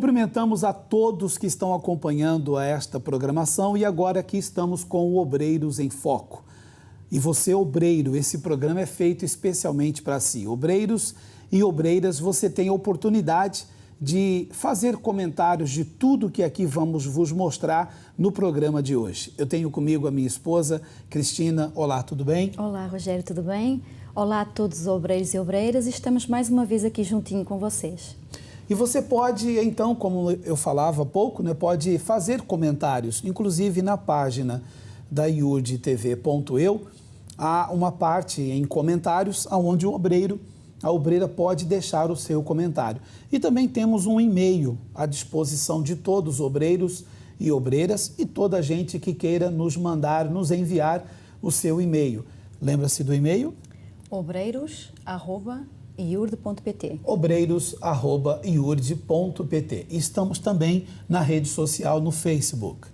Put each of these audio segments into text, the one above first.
Cumprimentamos a todos que estão acompanhando esta programação e agora aqui estamos com o Obreiros em Foco. E você, obreiro, esse programa é feito especialmente para si. Obreiros e obreiras, você tem a oportunidade de fazer comentários de tudo que aqui vamos vos mostrar no programa de hoje. Eu tenho comigo a minha esposa, Cristina. Olá, tudo bem? Olá, Rogério, tudo bem? Olá a todos os obreiros e obreiras. Estamos mais uma vez aqui juntinho com vocês. E você pode, então, como eu falava há pouco, pode fazer comentários, inclusive na página da iurdtv.eu, há uma parte em comentários onde o obreiro, a obreira pode deixar o seu comentário. E também temos um e-mail à disposição de todos os obreiros e obreiras e toda a gente que queira nos mandar, nos enviar o seu e-mail. Lembra-se do e-mail? obreiros@iurde.pt. obreiros@iurde.pt. Estamos também na rede social, no Facebook.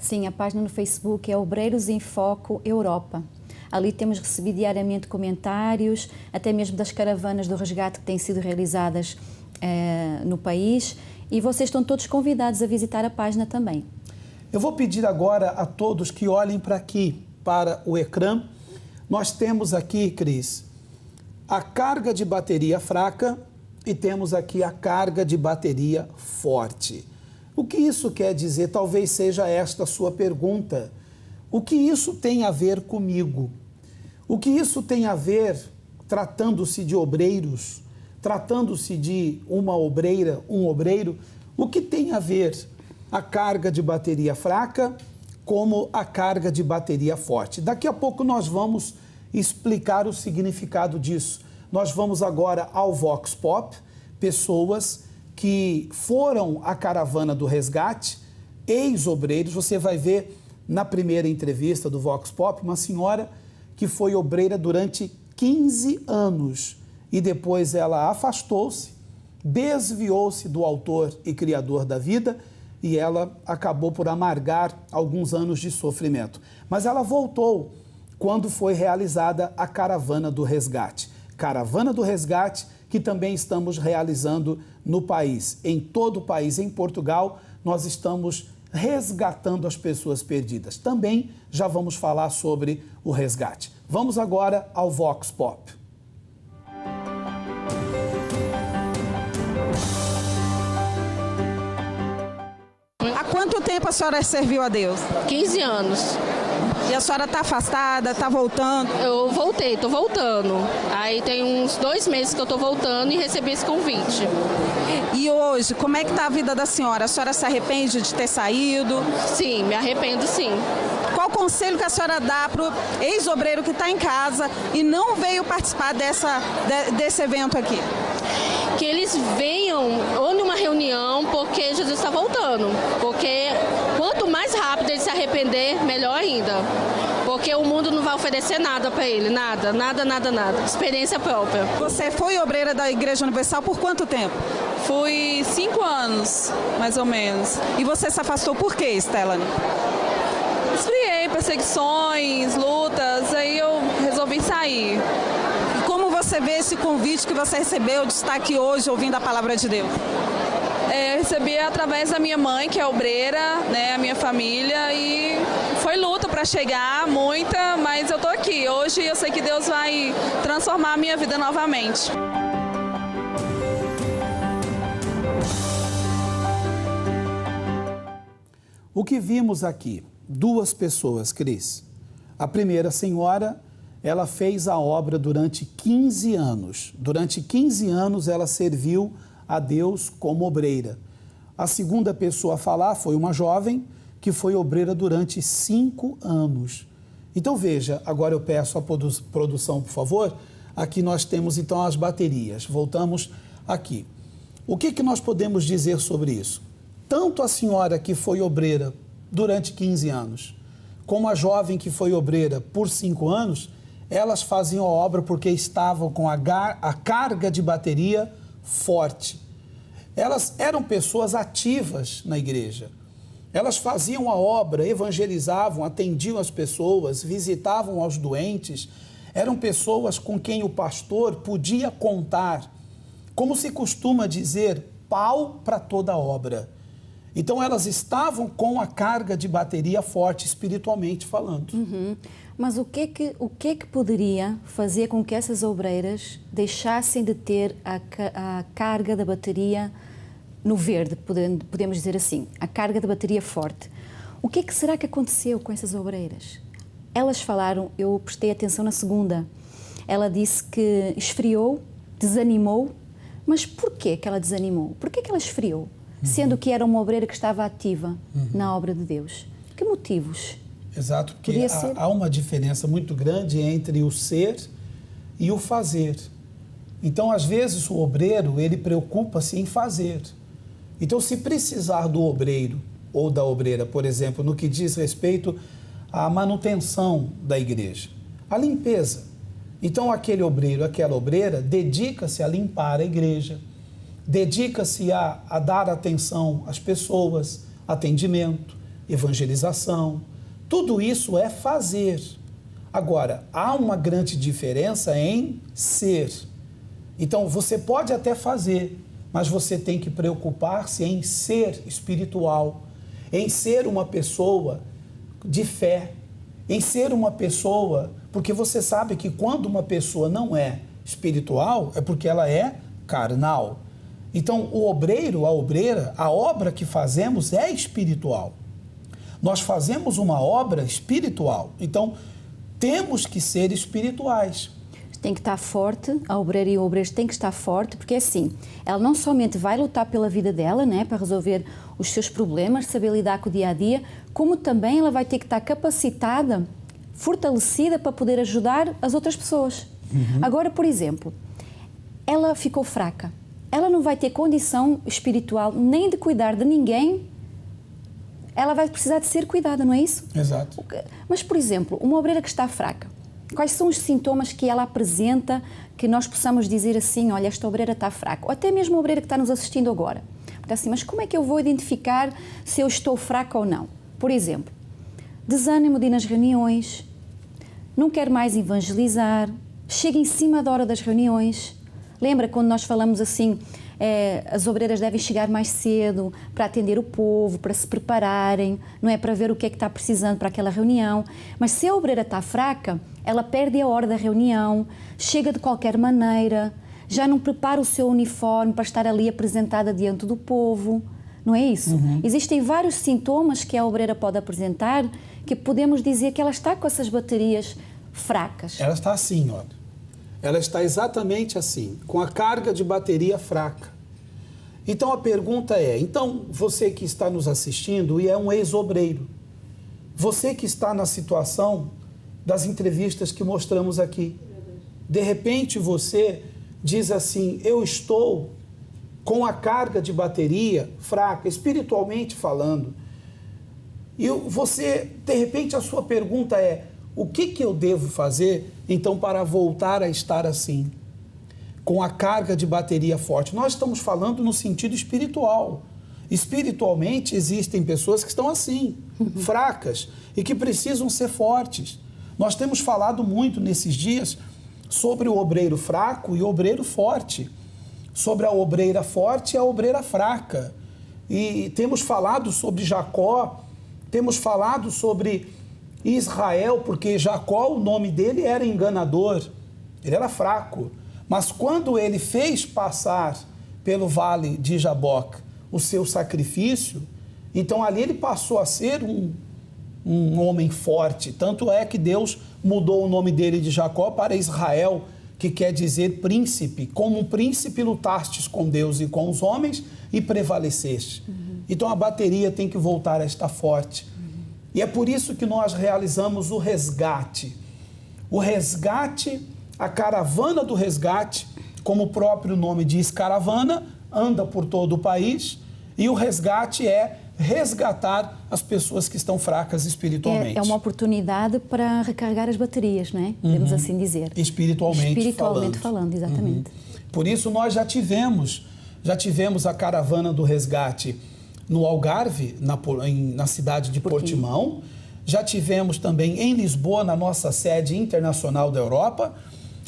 Sim, a página no Facebook é Obreiros em Foco Europa. Ali temos recebido diariamente comentários, até mesmo das caravanas do resgate que têm sido realizadas no país, e vocês estão todos convidados a visitar a página também. Eu vou pedir agora a todos que olhem para aqui, para o ecrã. Nós temos aqui, Cris, a carga de bateria fraca e temos aqui a carga de bateria forte. O que isso quer dizer? Talvez seja esta a sua pergunta. O que isso tem a ver comigo? O que isso tem a ver, tratando-se de obreiros, tratando-se de uma obreira, um obreiro, o que tem a ver a carga de bateria fraca como a carga de bateria forte? Daqui a pouco nós vamos explicar o significado disso. Nós vamos agora ao Vox Pop, pessoas que foram à caravana do resgate, ex-obreiros. Você vai ver na primeira entrevista do Vox Pop uma senhora que foi obreira durante 15 anos e depois ela afastou-se, desviou-se do autor e criador da vida e ela acabou por amargar alguns anos de sofrimento. Mas ela voltou quando foi realizada a Caravana do Resgate. Caravana do Resgate que também estamos realizando no país. Em todo o país, em Portugal, nós estamos resgatando as pessoas perdidas. Também já vamos falar sobre o resgate. Vamos agora ao Vox Pop. Há quanto tempo a senhora serviu a Deus? 15 anos. E a senhora está afastada, está voltando? Eu voltei, estou voltando. Aí tem uns 2 meses que eu estou voltando e recebi esse convite. E hoje, como é que está a vida da senhora? A senhora se arrepende de ter saído? Sim, me arrependo sim. Qual conselho que a senhora dá para o ex-obreiro que está em casa e não veio participar desse evento aqui? Que eles venham ou numa reunião, porque Jesus está voltando. Porque quanto mais rápido ele se arrepender, melhor ainda. Porque o mundo não vai oferecer nada para ele, nada. Experiência própria. Você foi obreira da Igreja Universal por quanto tempo? Fui 5 anos, mais ou menos. E você se afastou por quê, Stelane? Esfriei, perseguições, lutas, aí eu resolvi sair. E como você vê esse convite que você recebeu de estar aqui hoje ouvindo a palavra de Deus? Eu recebi através da minha mãe, que é obreira, né, a minha família, e foi luta para chegar, muita, mas eu tô aqui. Hoje eu sei que Deus vai transformar a minha vida novamente. O que vimos aqui? 2 pessoas, Cris. A primeira senhora, ela fez a obra durante 15 anos. Durante 15 anos ela serviu a Deus como obreira. A segunda pessoa a falar foi uma jovem que foi obreira durante 5 anos. Então veja, agora eu peço a produção, por favor. Aqui nós temos então as baterias. Voltamos aqui. O que nós podemos dizer sobre isso? Tanto a senhora que foi obreira durante 15 anos, como a jovem que foi obreira por 5 anos, elas faziam a obra porque estavam com a carga de bateria forte. Elas eram pessoas ativas na igreja. Elas faziam a obra, evangelizavam, atendiam as pessoas, visitavam aos doentes. Eram pessoas com quem o pastor podia contar. Como se costuma dizer pau para toda obra. Então elas estavam com a carga de bateria forte, espiritualmente falando. Mas o que é que poderia fazer com que essas obreiras deixassem de ter a carga da bateria no verde, podemos dizer assim, a carga da bateria forte? O que é que será que aconteceu com essas obreiras? Elas falaram, eu prestei atenção na segunda, ela disse que esfriou, desanimou, mas porquê que ela desanimou? Porquê que ela esfriou? Sendo que era uma obreira que estava ativa na obra de Deus. Que motivos? Exato, porque há uma diferença muito grande entre o ser e o fazer. Então, às vezes, o obreiro, ele preocupa-se em fazer. Então, se precisar do obreiro ou da obreira, por exemplo, no que diz respeito à manutenção da igreja, a limpeza. Então, aquele obreiro, aquela obreira, dedica-se a limpar a igreja, dedica-se a dar atenção às pessoas, atendimento, evangelização. Tudo isso é fazer. Agora, há uma grande diferença em ser. Então, você pode até fazer, mas você tem que preocupar-se em ser espiritual, em ser uma pessoa de fé, em ser uma pessoa, porque você sabe que quando uma pessoa não é espiritual, é porque ela é carnal. Então, o obreiro, a obreira, a obra que fazemos é espiritual. Nós fazemos uma obra espiritual. Então, temos que ser espirituais. Tem que estar forte, a obreira e o obreiro tem que estar forte, porque assim, ela não somente vai lutar pela vida dela, né, para resolver os seus problemas, saber lidar com o dia a dia, como também ela vai ter que estar capacitada, fortalecida para poder ajudar as outras pessoas. Agora, por exemplo, ela ficou fraca. Ela não vai ter condição espiritual nem de cuidar de ninguém, ela vai precisar de ser cuidada, não é isso? Exato. Mas, por exemplo, uma obreira que está fraca, quais são os sintomas que ela apresenta que nós possamos dizer assim, olha, esta obreira está fraca? Ou até mesmo a obreira que está nos assistindo agora. Porque assim, mas como é que eu vou identificar se eu estou fraca ou não? Por exemplo, desânimo de ir nas reuniões, não quer mais evangelizar, chega em cima da hora das reuniões. Lembra quando nós falamos assim, as obreiras devem chegar mais cedo para atender o povo, para se prepararem, não é, para ver o que é que está precisando para aquela reunião. Mas se a obreira está fraca, ela perde a hora da reunião, chega de qualquer maneira, já não prepara o seu uniforme para estar ali apresentada diante do povo, não é isso? Existem vários sintomas que a obreira pode apresentar que podemos dizer que ela está com essas baterias fracas. Ela está assim, olha. Ela está exatamente assim, com a carga de bateria fraca. Então a pergunta é, então você que está nos assistindo e é um ex-obreiro, você que está na situação das entrevistas que mostramos aqui, de repente você diz assim, eu estou com a carga de bateria fraca, espiritualmente falando, e você, de repente a sua pergunta é, o que eu devo fazer, então, para voltar a estar assim, com a carga de bateria forte? Nós estamos falando no sentido espiritual. Espiritualmente, existem pessoas que estão assim, fracas, e que precisam ser fortes. Nós temos falado muito nesses dias sobre o obreiro fraco e o obreiro forte, sobre a obreira forte e a obreira fraca. E temos falado sobre Jacó, temos falado sobre Israel, porque Jacó, o nome dele era enganador, ele era fraco, mas quando ele fez passar pelo vale de Jaboque o seu sacrifício, então ali ele passou a ser um homem forte, tanto é que Deus mudou o nome dele de Jacó para Israel, que quer dizer príncipe. Como um príncipe lutastes com Deus e com os homens e prevaleceste. Então a bateria tem que voltar a estar forte. E é por isso que nós realizamos o resgate. O resgate, a caravana do resgate, como o próprio nome diz, caravana, anda por todo o país, e o resgate é resgatar as pessoas que estão fracas espiritualmente. É uma oportunidade para recarregar as baterias, não é? Podemos assim dizer. Espiritualmente falando, exatamente. Por isso nós já tivemos a caravana do resgate no Algarve, na cidade de Portimão. Já tivemos também em Lisboa, na nossa sede internacional da Europa.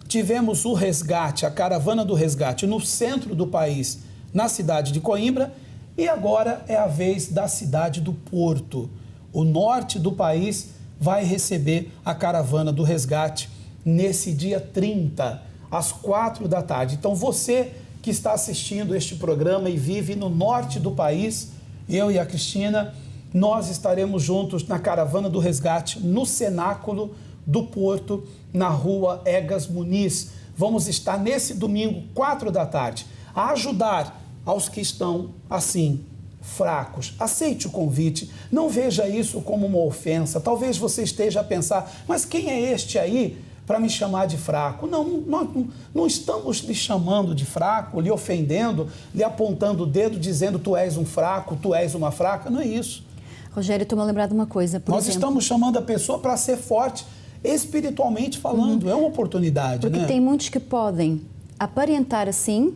Tivemos o resgate, a caravana do resgate no centro do país, na cidade de Coimbra. E agora é a vez da cidade do Porto. O norte do país vai receber a caravana do resgate nesse dia 30, às 4 da tarde. Então você que está assistindo este programa e vive no norte do país, eu e a Cristina, nós estaremos juntos na caravana do resgate no cenáculo do Porto, na rua Egas Muniz. Vamos estar nesse domingo, 4 da tarde, a ajudar aos que estão assim, fracos. Aceite o convite, não veja isso como uma ofensa. Talvez você esteja a pensar, mas quem é este aí para me chamar de fraco? Não estamos lhe chamando de fraco, lhe ofendendo, lhe apontando o dedo, dizendo tu és um fraco, tu és uma fraca, não é isso. Rogério, estou-me a lembrar de uma coisa, Nós estamos chamando a pessoa para ser forte, espiritualmente falando, é uma oportunidade, porque tem muitos que podem aparentar assim,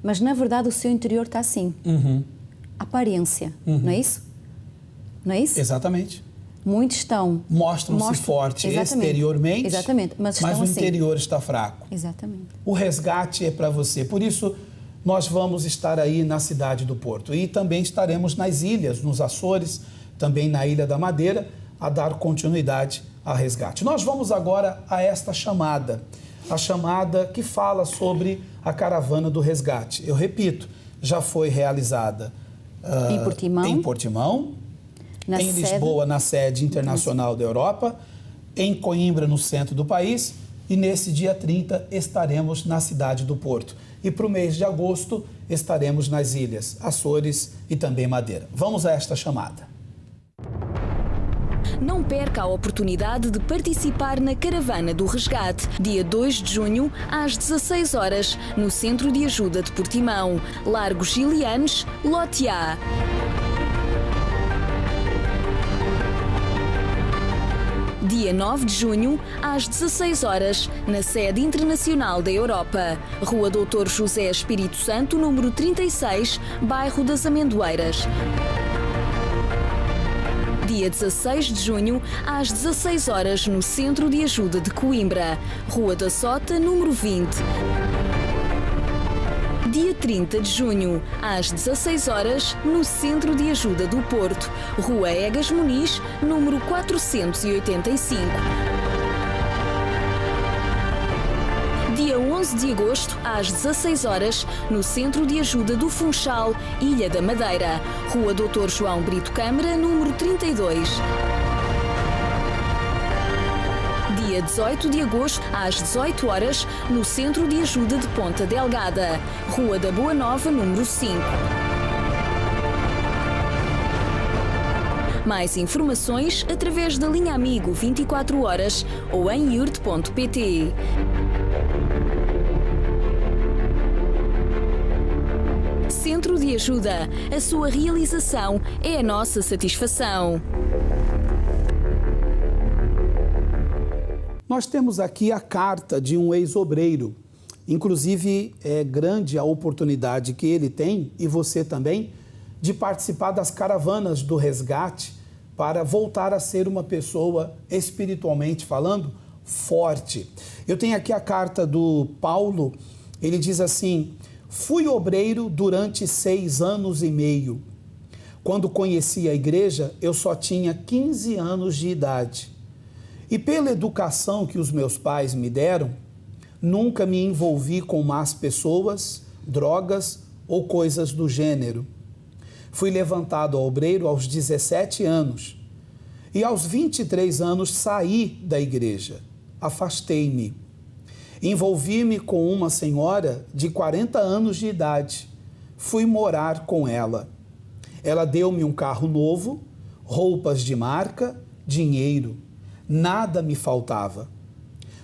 mas na verdade o seu interior está assim. Aparência, não é isso? Não é isso? Exatamente. Muitos mostram-se fortes exteriormente, mas o interior está fraco. Exatamente. O resgate é para você. Por isso, nós vamos estar aí na cidade do Porto. E também estaremos nas ilhas, nos Açores, também na Ilha da Madeira, a dar continuidade ao resgate. Nós vamos agora a esta chamada, a chamada que fala sobre a caravana do resgate. Eu repito, já foi realizada em Portimão, em Lisboa, na sede internacional da Europa, em Coimbra, no centro do país, e nesse dia 30 estaremos na cidade do Porto. E para o mês de agosto estaremos nas ilhas Açores e também Madeira. Vamos a esta chamada. Não perca a oportunidade de participar na Caravana do Resgate, dia 2 de junho, às 16 horas, no Centro de Ajuda de Portimão, Largo Gilianes, Lote A. Dia 9 de junho, às 16 horas, na sede internacional da Europa, Rua Doutor José Espírito Santo, número 36, bairro das Amendoeiras. Dia 16 de junho, às 16 horas, no Centro de Ajuda de Coimbra, Rua da Sota, número 20. Dia 30 de junho, às 16 horas, no Centro de Ajuda do Porto, Rua Egas Muniz, número 485. Dia 11 de agosto, às 16 horas, no Centro de Ajuda do Funchal, Ilha da Madeira, Rua Doutor João Brito Câmara, número 32. Dia 18 de agosto, às 18 horas, no Centro de Ajuda de Ponta Delgada, Rua da Boa Nova, número 5. Mais informações através da linha Amigo 24 horas ou em iurt.pt. Centro de Ajuda. A sua realização é a nossa satisfação. Nós temos aqui a carta de um ex-obreiro. Inclusive, é grande a oportunidade que ele tem, e você também, de participar das caravanas do resgate para voltar a ser uma pessoa, espiritualmente falando, forte. Eu tenho aqui a carta do Paulo, ele diz assim: fui obreiro durante 6 anos e meio. Quando conheci a igreja, eu só tinha 15 anos de idade. E pela educação que os meus pais me deram, nunca me envolvi com más pessoas, drogas ou coisas do gênero. Fui levantado a obreiro aos 17 anos e aos 23 anos saí da igreja, afastei-me. Envolvi-me com uma senhora de 40 anos de idade. Fui morar com ela. Ela deu-me um carro novo, roupas de marca, dinheiro. Nada me faltava.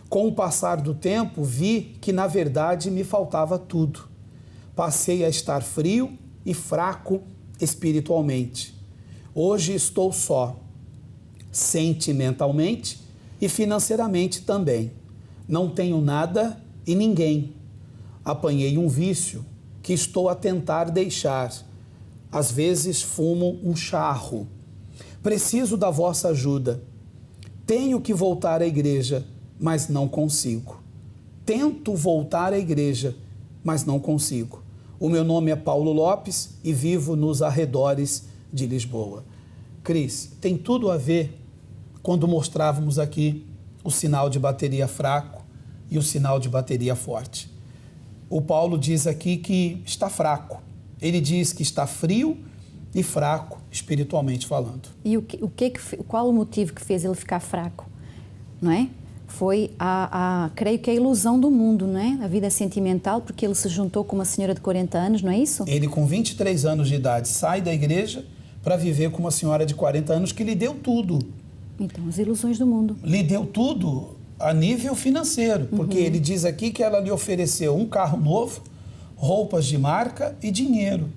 Com o passar do tempo, vi que, na verdade, me faltava tudo. Passei a estar frio e fraco espiritualmente. Hoje estou só, sentimentalmente e financeiramente também. Não tenho nada e ninguém. Apanhei um vício que estou a tentar deixar. Às vezes fumo um charro. Preciso da vossa ajuda. Tenho que voltar à igreja, mas não consigo. Tento voltar à igreja, mas não consigo. O meu nome é Paulo Lopes e vivo nos arredores de Lisboa. Cris, tem tudo a ver quando mostrávamos aqui o sinal de bateria fraco e o sinal de bateria forte. O Paulo diz aqui que está fraco. Ele diz que está frio e fraco, espiritualmente falando. E qual o motivo que fez ele ficar fraco? Não é? Foi, creio que a ilusão do mundo, não é? A vida sentimental, porque ele se juntou com uma senhora de 40 anos, não é isso? Ele, com 23 anos de idade, sai da igreja para viver com uma senhora de 40 anos que lhe deu tudo. Então, as ilusões do mundo. Lhe deu tudo a nível financeiro, porque ele diz aqui que ela lhe ofereceu um carro novo, roupas de marca e dinheiro.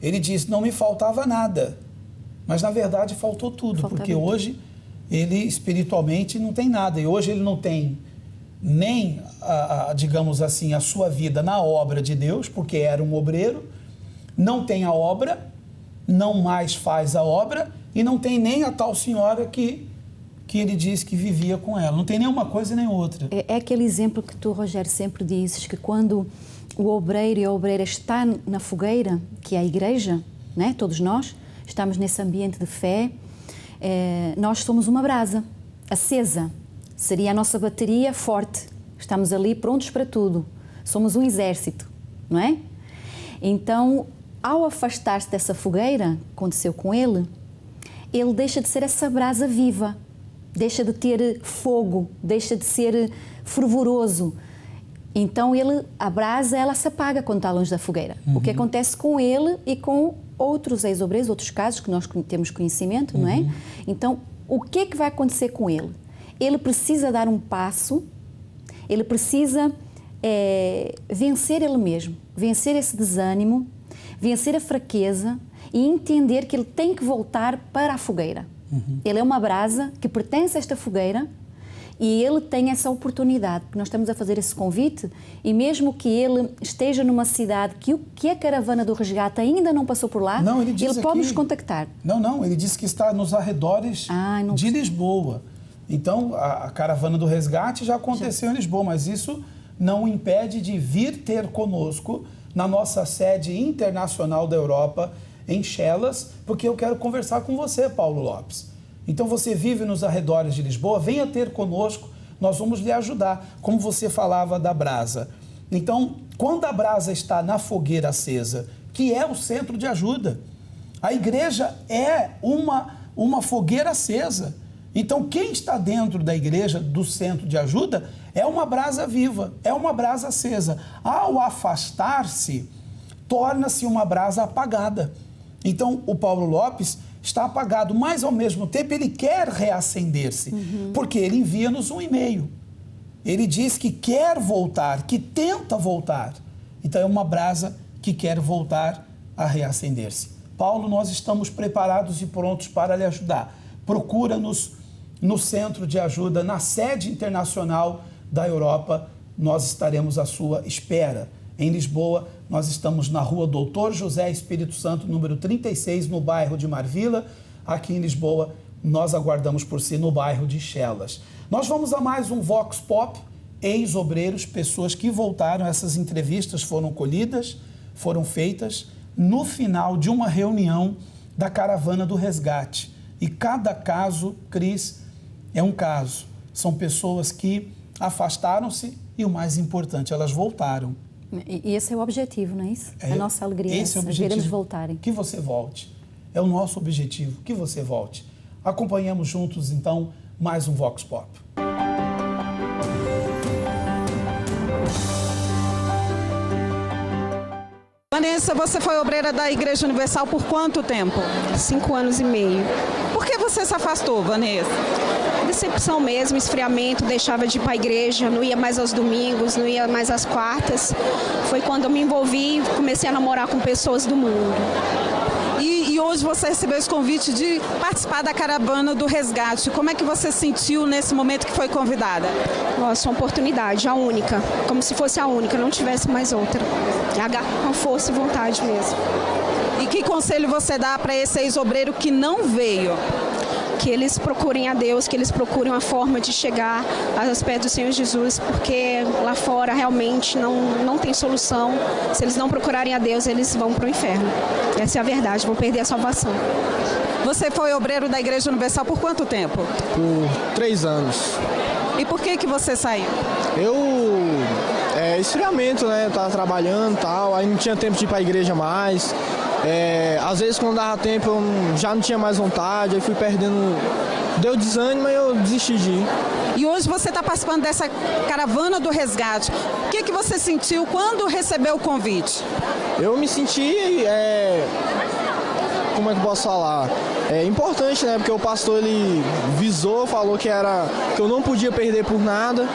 Ele diz, não me faltava nada, mas na verdade faltou tudo, porque hoje ele espiritualmente não tem nada, e hoje ele não tem nem, digamos assim, a sua vida na obra de Deus, porque era um obreiro, não tem a obra, não mais faz a obra, e não tem nem a tal senhora que ele diz que vivia com ela. Não tem nenhuma coisa nem outra. É aquele exemplo que tu, Rogério, sempre dizes, que quando o obreiro e a obreira está na fogueira, que é a igreja, né? Todos nós estamos nesse ambiente de fé, nós somos uma brasa acesa, seria a nossa bateria forte, estamos ali prontos para tudo, somos um exército, não é? Então, ao afastar-se dessa fogueira, aconteceu com ele deixa de ser essa brasa viva, deixa de ter fogo, deixa de ser fervoroso. Então, a brasa, ela se apaga quando está longe da fogueira. O que acontece com ele e com outros ex-obreiros, outros casos que nós temos conhecimento, não é? Então, o que é que vai acontecer com ele? Ele precisa dar um passo, ele precisa vencer ele mesmo, vencer esse desânimo, vencer a fraqueza e entender que ele tem que voltar para a fogueira. Ele é uma brasa que pertence a esta fogueira e ele tem essa oportunidade, porque nós estamos a fazer esse convite e mesmo que ele esteja numa cidade que a caravana do resgate ainda não passou por lá, ele pode nos contactar. Não, ele disse que está nos arredores de Lisboa. Então, a caravana do resgate já aconteceu em Lisboa, mas isso não o impede de vir ter conosco na nossa sede internacional da Europa, em Chelas, porque eu quero conversar com você, Paulo Lopes. Então, você vive nos arredores de Lisboa, venha ter conosco, nós vamos lhe ajudar, como você falava da brasa. Então, quando a brasa está na fogueira acesa, que é o centro de ajuda, a igreja é uma fogueira acesa. Então, quem está dentro da igreja, do centro de ajuda, é uma brasa viva, é uma brasa acesa. Ao afastar-se, torna-se uma brasa apagada. Então, o Paulo Lopes está apagado, mas ao mesmo tempo ele quer reacender-se, porque ele envia-nos um e-mail. Ele diz que quer voltar, que tenta voltar. Então, é uma brasa que quer voltar a reacender-se. Paulo, nós estamos preparados e prontos para lhe ajudar. Procura-nos no centro de ajuda, na sede internacional da Europa, nós estaremos à sua espera. Em Lisboa, nós estamos na rua Doutor José Espírito Santo, número 36, no bairro de Marvila. Aqui em Lisboa, nós aguardamos por si no bairro de Chelas. Nós vamos a mais um Vox Pop, ex-obreiros, pessoas que voltaram. Essas entrevistas foram colhidas, foram feitas no final de uma reunião da Caravana do Resgate. E cada caso, Cris, é um caso. São pessoas que afastaram-se e, o mais importante, elas voltaram. E esse é o objetivo, não é isso? A nossa alegria esse é o objetivo, ver eles voltarem. Que você volte. É o nosso objetivo, que você volte. Acompanhamos juntos, então, mais um Vox Pop. Vanessa, você foi obreira da Igreja Universal por quanto tempo? 5 anos e meio. Por que você se afastou, Vanessa? Decepção mesmo, esfriamento, deixava de ir para a igreja, não ia mais aos domingos, não ia mais às quartas. Foi quando eu me envolvi e comecei a namorar com pessoas do mundo. E hoje você recebeu esse convite de participar da Caravana do Resgate. Como é que você se sentiu nesse momento que foi convidada? Nossa, uma oportunidade, a única. Como se fosse a única, não tivesse mais outra. Com força e vontade mesmo. E que conselho você dá para esse ex-obreiro que não veio? que eles procurem a Deus, que eles procurem uma forma de chegar aos pés do Senhor Jesus, porque lá fora realmente não tem solução. Se eles não procurarem a Deus, eles vão para o inferno. Essa é a verdade, vão perder a salvação. Você foi obreiro da Igreja Universal por quanto tempo? Por 3 anos. E por que você saiu? Esfriamento, né? Eu tava trabalhando e tal, aí não tinha tempo de ir para a igreja mais. Às vezes quando dava tempo eu já não tinha mais vontade, aí fui perdendo, deu desânimo e eu desisti de ir. E hoje você está participando dessa caravana do resgate. O que você sentiu quando recebeu o convite? Eu me senti, como é que eu posso falar? É importante, né? Porque o pastor ele falou que eu não podia perder por nada.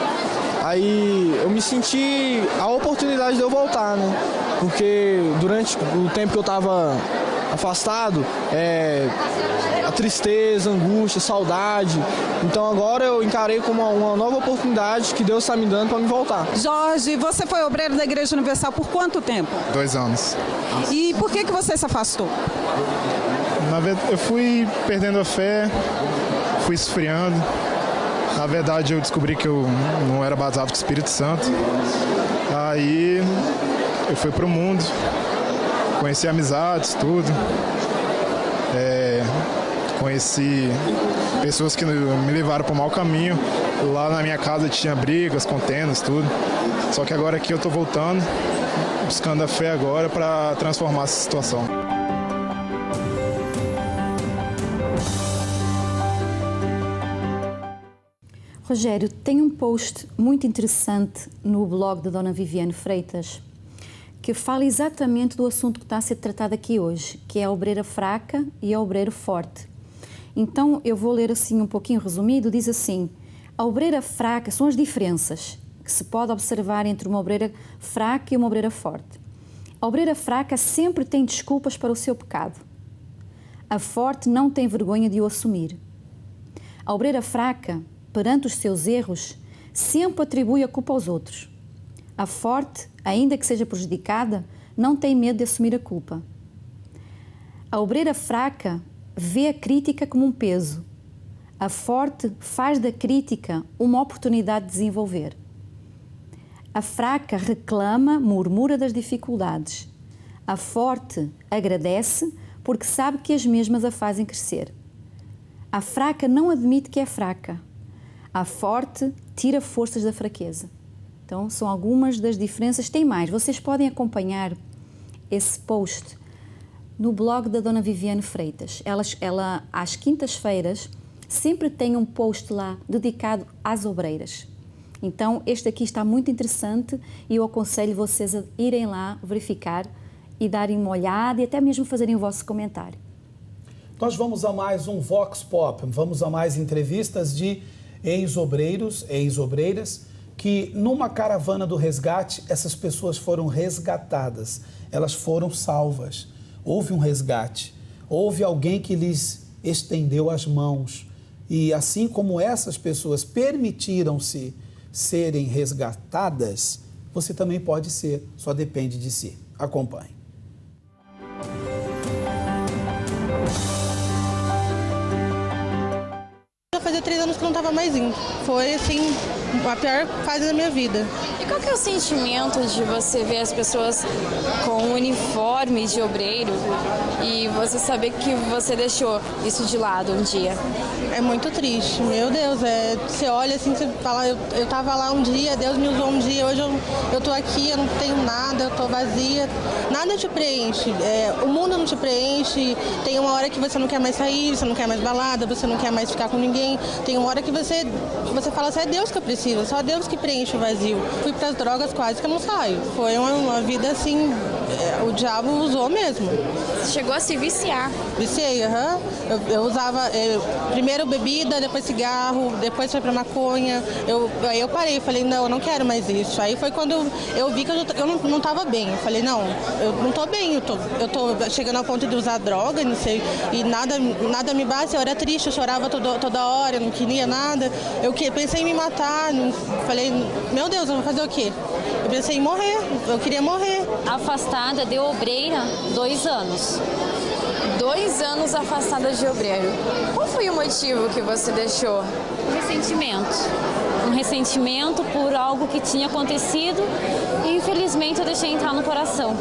Aí eu me senti a oportunidade de eu voltar, né? Porque durante o tempo que eu estava afastado, a tristeza, a angústia, a saudade. Então agora eu encarei como uma nova oportunidade que Deus está me dando para me voltar. Jorge, você foi obreiro da Igreja Universal por quanto tempo? 2 anos. E por que você se afastou? Na verdade, eu fui perdendo a fé, fui esfriando. Na verdade, eu descobri que eu não era batizado com o Espírito Santo. Aí eu fui para o mundo, conheci amizades, tudo. Conheci pessoas que me levaram para o mau caminho. Lá na minha casa tinha brigas, contendas, tudo. Só que agora aqui eu estou voltando, buscando a fé agora para transformar essa situação. Rogério, tem um post muito interessante no blog da Dona Viviane Freitas que fala exatamente do assunto que está a ser tratado aqui hoje, que é a obreira fraca e a obreira forte. Então, eu vou ler assim um pouquinho resumido, diz assim: a obreira fraca são as diferenças que se pode observar entre uma obreira fraca e uma obreira forte. A obreira fraca sempre tem desculpas para o seu pecado. A forte não tem vergonha de o assumir. A obreira fraca, perante os seus erros, sempre atribui a culpa aos outros. A forte, ainda que seja prejudicada, não tem medo de assumir a culpa. A obreira fraca vê a crítica como um peso. A forte faz da crítica uma oportunidade de desenvolver. A fraca reclama, murmura das dificuldades. A forte agradece porque sabe que as mesmas a fazem crescer. A fraca não admite que é fraca. A forte tira forças da fraqueza. Então, são algumas das diferenças. Tem mais. Vocês podem acompanhar esse post no blog da Dona Viviane Freitas. Ela às quintas-feiras, sempre tem um post lá dedicado às obreiras. Então, este aqui está muito interessante e eu aconselho vocês a irem lá verificar e darem uma olhada e até mesmo fazerem o vosso comentário. Nós vamos a mais um Vox Pop, vamos a mais entrevistas de ex-obreiros, ex-obreiras, que numa caravana do resgate, essas pessoas foram resgatadas, elas foram salvas. Houve um resgate, houve alguém que lhes estendeu as mãos. E assim como essas pessoas permitiram-se serem resgatadas, você também pode ser, só depende de si. Acompanhe. Fazia 3 anos que eu não estava mais indo. Foi, assim, a pior fase da minha vida. E qual que é o sentimento de você ver as pessoas com um uniforme de obreiro e você saber que você deixou isso de lado um dia? É muito triste, meu Deus. Você olha assim, você fala, eu estava lá um dia, Deus me usou um dia, hoje eu estou aqui, eu não tenho nada, eu estou vazia. Nada te preenche, o mundo não te preenche. Tem uma hora que você não quer mais sair, você não quer mais balada, você não quer mais ficar com ninguém. Tem uma hora que você fala, só é Deus que eu preciso, só Deus que preenche o vazio. Fui para as drogas quase que eu não saio. Foi uma vida assim, o diabo usou mesmo. Você chegou a se viciar? Viciei, eu usava primeiro bebida, depois cigarro, depois foi para maconha. Aí eu parei, falei, não, eu não quero mais isso. Aí foi quando eu vi que eu não estava bem. Eu falei, não, eu não estou bem, eu tô chegando ao ponto de usar droga, não sei, e nada me basta. Eu era triste, eu chorava toda hora, não queria nada. Eu pensei em me matar, falei, meu Deus, eu vou fazer o quê? Eu pensei em morrer, eu queria morrer. Afastada de obreira 2 anos. 2 anos afastada de obreiro. Qual foi o motivo que você deixou? Ressentimento. Um ressentimento por algo que tinha acontecido e infelizmente eu deixei entrar no coração.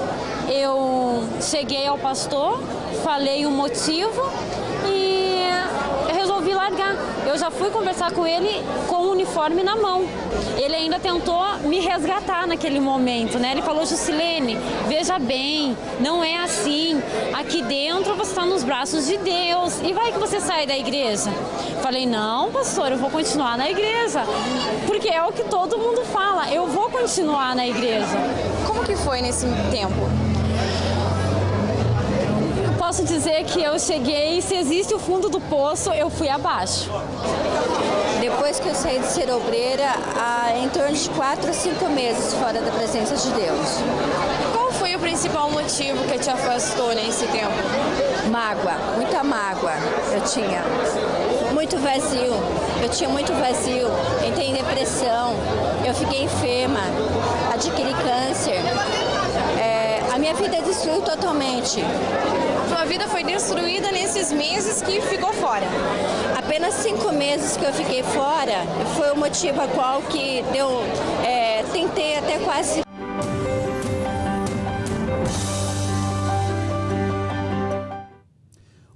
Eu cheguei ao pastor, falei o motivo e eu resolvi largar. Eu já fui conversar com ele com o uniforme na mão. Ele ainda tentou me resgatar naquele momento, né? Ele falou: Jusilene, veja bem, não é assim. Aqui dentro você está nos braços de Deus. E vai que você sai da igreja? Falei: não, pastor, eu vou continuar na igreja. Porque é o que todo mundo fala, eu vou continuar na igreja. Como que foi nesse tempo? Posso dizer que eu cheguei, se existe o fundo do poço, eu fui abaixo. Depois que eu saí de ser obreira, em torno de 4 a 5 meses fora da presença de Deus. Qual foi o principal motivo que te afastou nesse tempo? Mágoa, muita mágoa eu tinha. Muito vazio, eu tinha muito vazio, entrei em depressão, eu fiquei enferma, adquiri câncer. A minha vida destruiu totalmente. Sua vida foi destruída nesses meses que ficou fora? Apenas 5 meses que eu fiquei fora, foi o motivo a qual que deu, tentei até quase...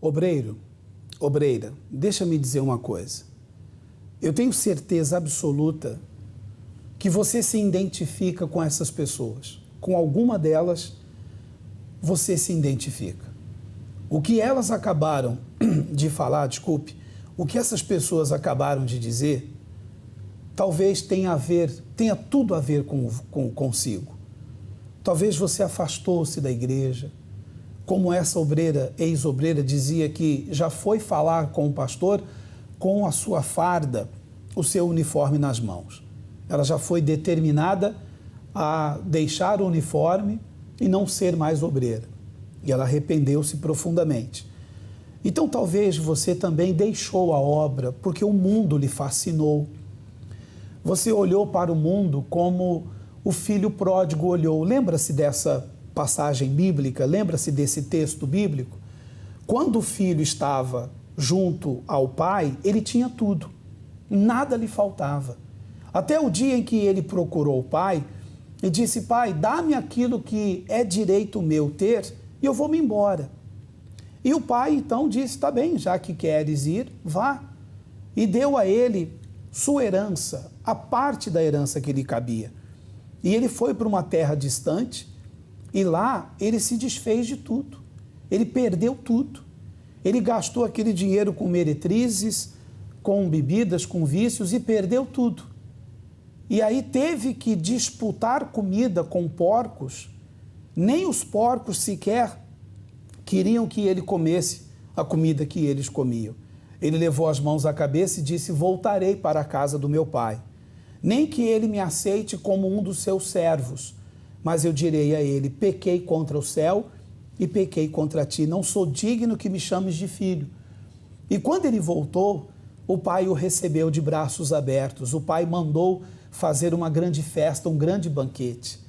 Obreiro, obreira, deixa-me dizer uma coisa. Eu tenho certeza absoluta que você se identifica com essas pessoas. Com alguma delas, você se identifica. O que elas acabaram de falar, desculpe, o que essas pessoas acabaram de dizer, talvez tenha tudo a ver consigo. Talvez você afastou-se da igreja, como essa obreira, ex-obreira, dizia que já foi falar com o pastor com a sua farda, o seu uniforme nas mãos. Ela já foi determinada a deixar o uniforme e não ser mais obreira. E ela arrependeu-se profundamente. Então talvez você também deixou a obra porque o mundo lhe fascinou. Você olhou para o mundo como o filho pródigo olhou. Lembra-se dessa passagem bíblica? Lembra-se desse texto bíblico? Quando o filho estava junto ao pai, ele tinha tudo. Nada lhe faltava. Até o dia em que ele procurou o pai e disse: pai, dá-me aquilo que é direito meu ter e eu vou me embora. E o pai então disse: tá bem, já que queres ir, vá. E deu a ele sua herança, a parte da herança que lhe cabia. E ele foi para uma terra distante e lá ele se desfez de tudo. Ele perdeu tudo. Ele gastou aquele dinheiro com meretrizes, com bebidas, com vícios e perdeu tudo. E aí teve que disputar comida com porcos. Nem os porcos sequer queriam que ele comesse a comida que eles comiam. Ele levou as mãos à cabeça e disse: voltarei para a casa do meu pai. Nem que ele me aceite como um dos seus servos, mas eu direi a ele: pequei contra o céu e pequei contra ti. Não sou digno que me chames de filho. E quando ele voltou, o pai o recebeu de braços abertos. O pai mandou fazer uma grande festa, um grande banquete.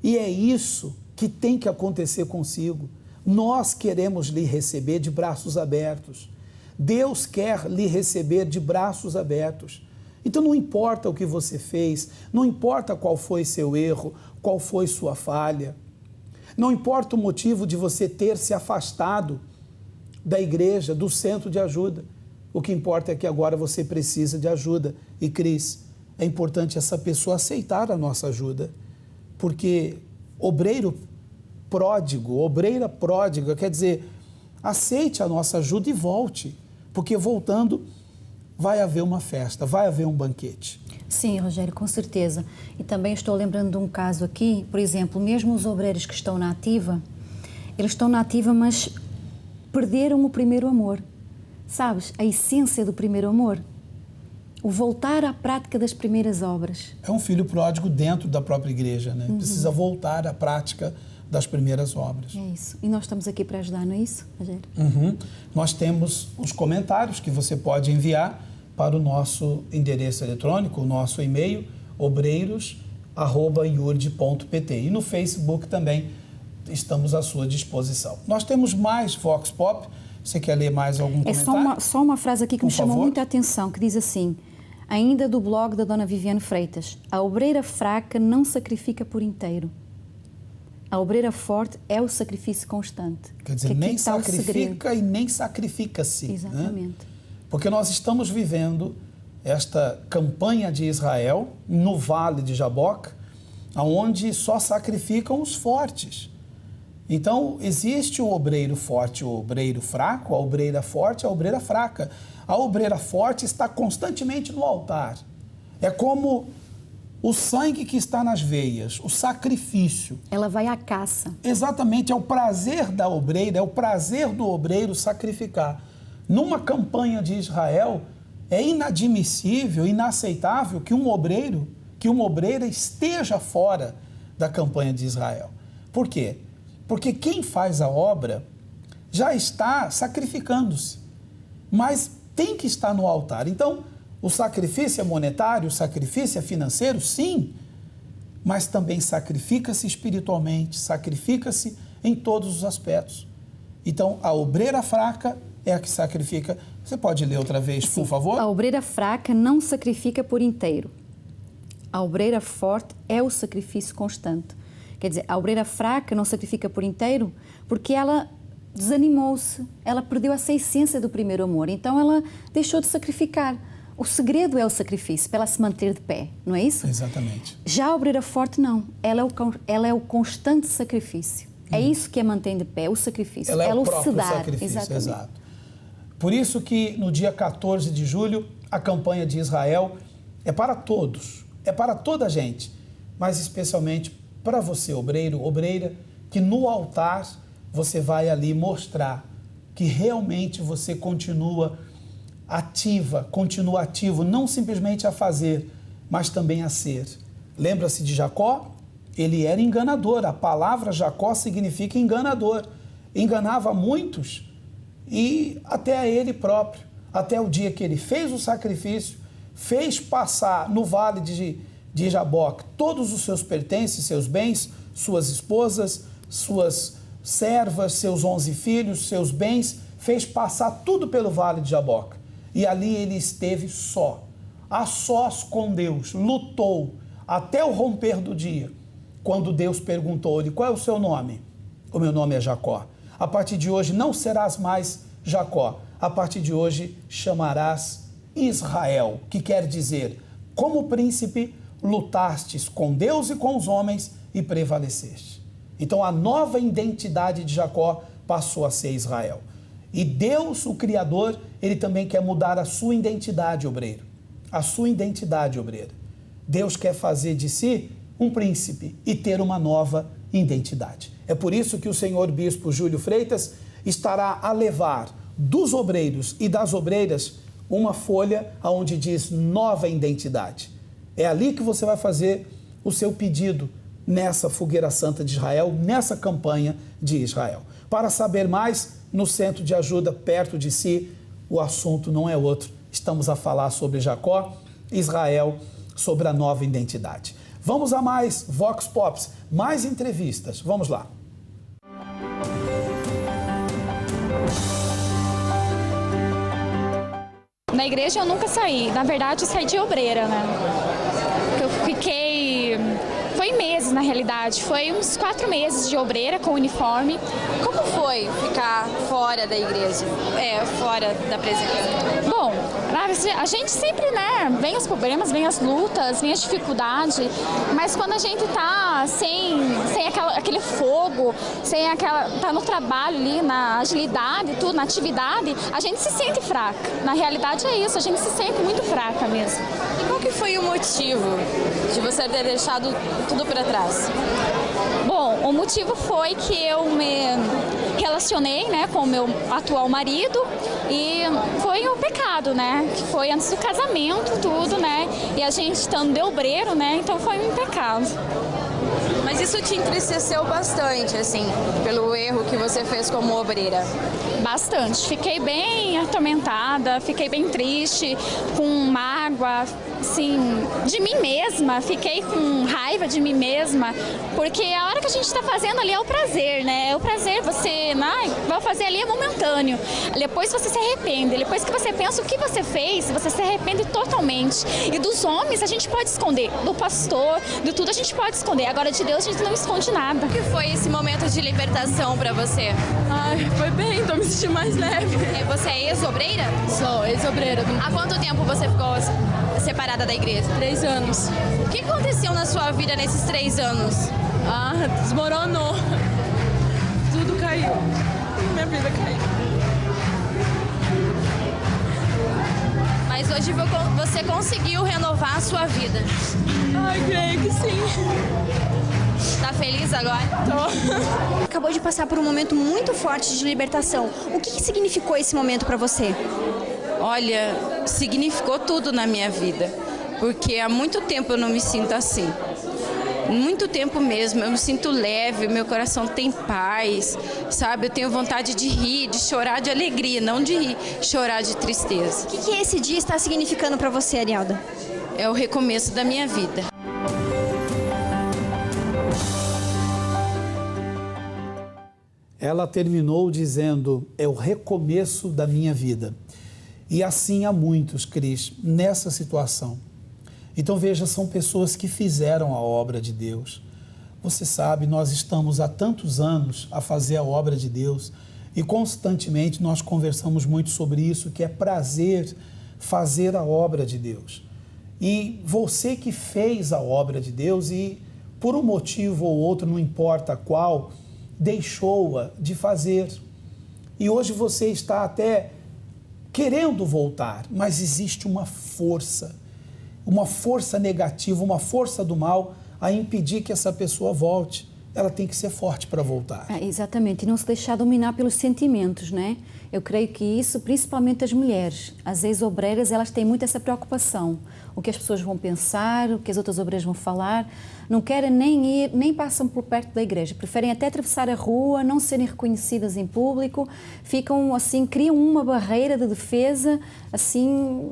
E é isso que tem que acontecer consigo. Nós queremos lhe receber de braços abertos. Deus quer lhe receber de braços abertos. Então não importa o que você fez, não importa qual foi seu erro, qual foi sua falha, não importa o motivo de você ter se afastado da igreja, do centro de ajuda. O que importa é que agora você precisa de ajuda. E Cris, é importante essa pessoa aceitar a nossa ajuda, porque obreiro pródigo, obreira pródiga, quer dizer, aceite a nossa ajuda e volte, porque voltando vai haver uma festa, vai haver um banquete. Sim, Rogério, com certeza. E também estou lembrando de um caso aqui, por exemplo, mesmo os obreiros que estão na ativa, eles estão na ativa, mas perderam o primeiro amor. Sabes, a essência do primeiro amor? O voltar à prática das primeiras obras. É um filho pródigo dentro da própria igreja, né? Precisa voltar à prática das primeiras obras. É isso. E nós estamos aqui para ajudar, não é isso, Rogério? Nós temos os comentários que você pode enviar para o nosso endereço eletrônico, o nosso e-mail, obreiros@iurde.pt. E no Facebook também estamos à sua disposição. Nós temos mais Vox Pop. Você quer ler mais algum comentário? Só uma frase aqui que me chamou muita atenção, que diz assim, ainda do blog da dona Viviane Freitas, a obreira fraca não sacrifica por inteiro. A obreira forte é o sacrifício constante. Quer dizer, nem sacrifica e nem sacrifica-se. Exatamente. Né? Porque nós estamos vivendo esta campanha de Israel no Vale de Jaboque, onde só sacrificam os fortes. Então, existe o obreiro forte e o obreiro fraco, a obreira forte e a obreira fraca. A obreira forte está constantemente no altar. É como o sangue que está nas veias, o sacrifício. Ela vai à caça. Exatamente, é o prazer da obreira, é o prazer do obreiro sacrificar. Numa campanha de Israel, é inadmissível, inaceitável que uma obreira esteja fora da campanha de Israel. Por quê? Porque quem faz a obra já está sacrificando-se, mas tem que estar no altar. Então, o sacrifício é monetário, o sacrifício é financeiro, sim, mas também sacrifica-se espiritualmente, sacrifica-se em todos os aspectos. Então, a obreira fraca é a que sacrifica. Você pode ler outra vez, por favor? A obreira fraca não sacrifica por inteiro. A obreira forte é o sacrifício constante. Quer dizer, a obreira fraca não sacrifica por inteiro porque ela desanimou-se, ela perdeu essa essência do primeiro amor, então ela deixou de sacrificar. O segredo é o sacrifício, para ela se manter de pé, não é isso? Exatamente. Já a obreira forte, não. Ela é o constante sacrifício. É isso que a mantém de pé, o sacrifício. Ela é o próprio se dar. Sacrifício, exatamente. Exato. Por isso que no dia 14 de julho, a campanha de Israel é para todos, é para toda a gente, mas especialmente para você, obreiro, obreira, que no altar você vai ali mostrar que realmente você continua ativo, não simplesmente a fazer, mas também a ser. Lembra-se de Jacó? Ele era enganador, a palavra Jacó significa enganador. Enganava muitos e até a ele próprio, até o dia que ele fez o sacrifício, fez passar no vale de Jaboque todos os seus pertences, seus bens, suas esposas, suas servas, seus 11 filhos, seus bens, fez passar tudo pelo vale de Jaboque. E ali ele esteve só, a sós com Deus, lutou até o romper do dia, quando Deus perguntou-lhe, qual é o seu nome? O meu nome é Jacó. A partir de hoje não serás mais Jacó, a partir de hoje chamarás Israel, que quer dizer, como príncipe, lutastes com Deus e com os homens e prevaleceste. Então a nova identidade de Jacó passou a ser Israel. E Deus, o Criador, ele também quer mudar a sua identidade, obreiro. A sua identidade, obreira. Deus quer fazer de si um príncipe e ter uma nova identidade. É por isso que o senhor bispo Júlio Freitas estará a levar dos obreiros e das obreiras uma folha onde diz nova identidade. É ali que você vai fazer o seu pedido nessa fogueira santa de Israel, nessa campanha de Israel. Para saber mais, no centro de ajuda perto de si, o assunto não é outro. Estamos a falar sobre Jacó, Israel, sobre a nova identidade. Vamos a mais Vox Pops, mais entrevistas. Vamos lá. Na igreja eu nunca saí. Na verdade, eu saí de obreira, né? Eu fiquei... Foi meses, na realidade. Foi uns 4 meses de obreira com uniforme. Como foi ficar fora da igreja? Fora da presença? Bom, a gente sempre, né, vem os problemas, vem as lutas, vem as dificuldades, mas quando a gente tá sem aquele fogo, tá no trabalho ali, na agilidade, tudo, na atividade, a gente se sente fraca. Na realidade é isso, a gente se sente muito fraca mesmo. E qual que foi o motivo de você ter deixado tudo para trás? Bom, o motivo foi que eu me relacionei, né, com o meu atual marido e foi um pecado, né, que foi antes do casamento, tudo, né, e a gente estando de obreiro, né, então foi um pecado. Mas isso te entristeceu bastante, assim, pelo erro que você fez como obreira? Bastante. Fiquei bem atormentada, fiquei bem triste, com mágoa, assim, de mim mesma, fiquei com raiva de mim mesma, porque a hora que a gente está fazendo ali é o prazer, né? É o prazer, você vai fazer ali é momentâneo. Depois você se arrepende, depois que você pensa o que você fez, você se arrepende totalmente. E dos homens a gente pode esconder, do pastor, de tudo a gente pode esconder. Agora de Deus a gente não esconde nada. O que foi esse momento de libertação para você? Ai, foi bem, tô me sentindo mais leve. Você é ex-obreira? Sou ex-obreira. Há quanto tempo você ficou separada da igreja? 3 anos. O que aconteceu na sua vida nesses 3 anos? Desmoronou. Tudo caiu. Minha vida caiu. Mas hoje você conseguiu renovar a sua vida? Creio que sim. Tá feliz agora? Tô. Acabou de passar por um momento muito forte de libertação. O que significou esse momento para você? Olha, significou tudo na minha vida, porque há muito tempo eu não me sinto assim. Muito tempo mesmo, eu me sinto leve, meu coração tem paz, sabe? Eu tenho vontade de rir, de chorar de alegria, não de rir, chorar de tristeza. O que esse dia está significando para você, Arialda? É o recomeço da minha vida. Ela terminou dizendo, é o recomeço da minha vida. E assim há muitos, Cris, nessa situação. Então veja, são pessoas que fizeram a obra de Deus. Você sabe, nós estamos há tantos anos a fazer a obra de Deus e constantemente nós conversamos muito sobre isso, que é prazer fazer a obra de Deus. E você que fez a obra de Deus e por um motivo ou outro, não importa qual, deixou-a de fazer. E hoje você está até querendo voltar, mas existe uma força negativa, uma força do mal a impedir que essa pessoa volte. Ela tem que ser forte para voltar. Exatamente, e não se deixar dominar pelos sentimentos, né? Eu creio que isso, principalmente as mulheres, as ex-obreiras, elas têm muito essa preocupação. O que as pessoas vão pensar, o que as outras obreiras vão falar. Não querem nem ir, nem passam por perto da igreja. Preferem até atravessar a rua, não serem reconhecidas em público. Ficam assim, criam uma barreira de defesa, assim,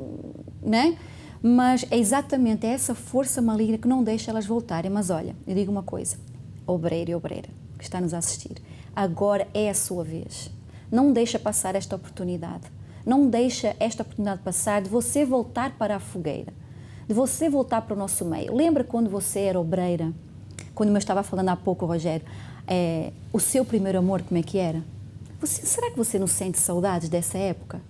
né? Mas é exatamente essa força maligna que não deixa elas voltarem. Mas olha, eu digo uma coisa, obreiro e obreira que está nos a assistir, agora é a sua vez. Não deixa passar esta oportunidade. Não deixa esta oportunidade passar de você voltar para a fogueira, de você voltar para o nosso meio. Lembra quando você era obreira? Quando eu estava falando há pouco, Rogério, o seu primeiro amor, como é que era? Será que você não sente saudades dessa época?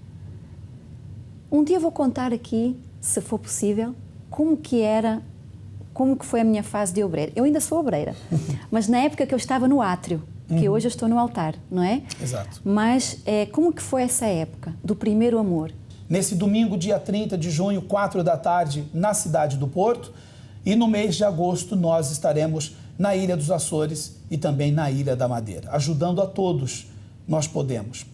Um dia eu vou contar aqui, se for possível, como que foi a minha fase de obreira. Eu ainda sou obreira, mas na época que eu estava no átrio, que hoje eu estou no altar, não é? Exato. Mas como que foi essa época do primeiro amor? Nesse domingo, dia 30 de junho, 4 da tarde, na cidade do Porto, e no mês de agosto nós estaremos na Ilha dos Açores e também na Ilha da Madeira, ajudando a todos. Nós podemos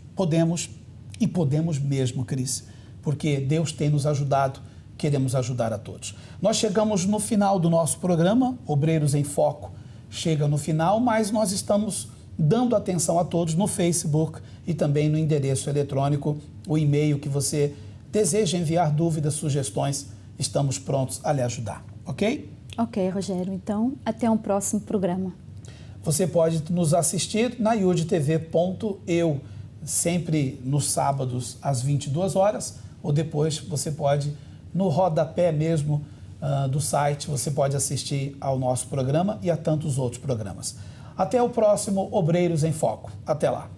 e podemos mesmo, Cris, porque Deus tem nos ajudado, queremos ajudar a todos. Nós chegamos no final do nosso programa, Obreiros em Foco chega no final, mas nós estamos dando atenção a todos no Facebook e também no endereço eletrônico, o e-mail que você deseja enviar dúvidas, sugestões, estamos prontos a lhe ajudar, ok? Ok, Rogério, então até um próximo programa. Você pode nos assistir na iudtv.eu, sempre nos sábados às 22 horas, ou depois você pode, no rodapé mesmo do site, você pode assistir ao nosso programa e a tantos outros programas. Até o próximo Obreiros em Foco. Até lá.